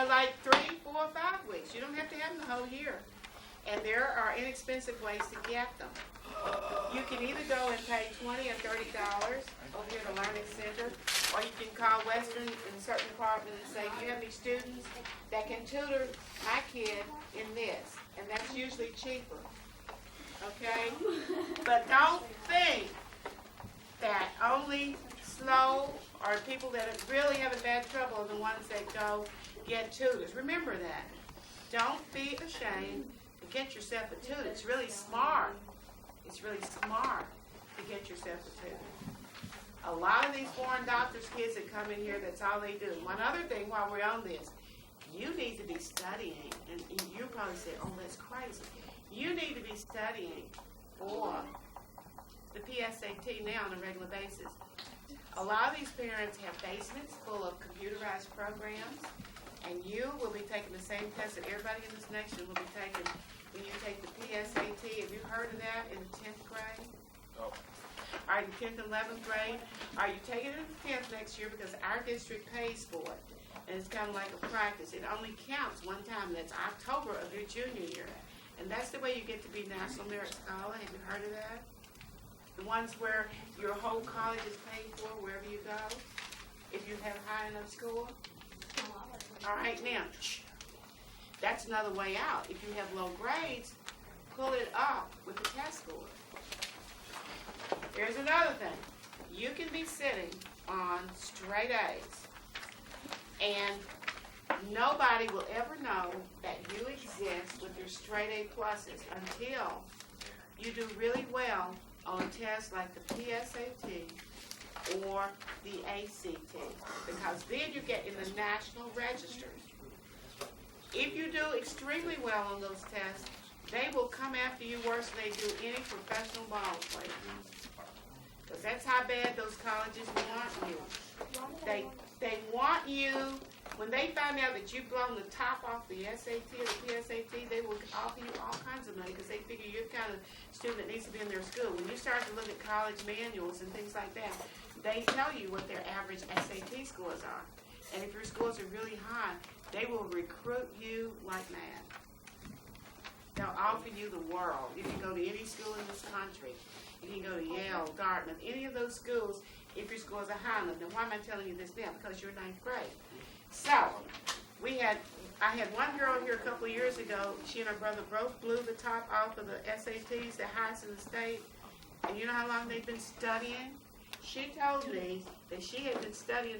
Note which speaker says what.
Speaker 1: for like 3, 4, 5 weeks. You don't have to have them the whole year. And there are inexpensive ways to get them. You can either go and pay $20 or $30 over here at the Learning Center, or you can call Western in a certain department and say, you have any students that can tutor my kid in this, and that's usually cheaper. Okay? But don't think that only slow or people that are really having bad trouble are the ones that go get tutors. Remember that. Don't be ashamed to get yourself a tutor. It's really smart. It's really smart to get yourself a tutor. A lot of these foreign doctors' kids that come in here, that's all they do. One other thing while we're on this, you need to be studying, and you probably say, oh, that's crazy. You need to be studying for the PSAT now on a regular basis. A lot of these parents have basements full of computerized programs, and you will be taking the same test that everybody in this nation will be taking when you take the PSAT. Have you heard of that in the 10th grade?
Speaker 2: Oh.
Speaker 1: All right, in 10th and 11th grade. Are you taking it in the 10th next year because our district pays for it? And it's kind of like a practice. It only counts one time, and that's October of your junior year. And that's the way you get to be National Merit Scholar. Have you heard of that? The ones where your whole college is paid for wherever you go, if you have high enough score. All right, now, that's another way out. If you have low grades, pull it up with the test score. Here's another thing. You can be sitting on straight A's, and nobody will ever know that you exist with your straight A pluses until you do really well on tests like the PSAT or the ACT, because then you get in the national registers. If you do extremely well on those tests, they will come after you worse than they do any professional ball player. Because that's how bad those colleges want you. They want you, when they find out that you've blown the top off the SAT or the PSAT, they will offer you all kinds of money because they figure you're the kind of student that needs to be in their school. When you start to look at college manuals and things like that, they tell you what their average SAT scores are. And if your scores are really high, they will recruit you like mad. They'll offer you the world. You can go to any school in this country. You can go to Yale, Dartmouth, any of those schools if your scores are high enough. Now, why am I telling you this now? Because you're ninth grade. So, I had one girl here a couple of years ago. She and her brother both blew the top off of the SATs, the highest in the state. And you know how long they've been studying? She told me that she had been studying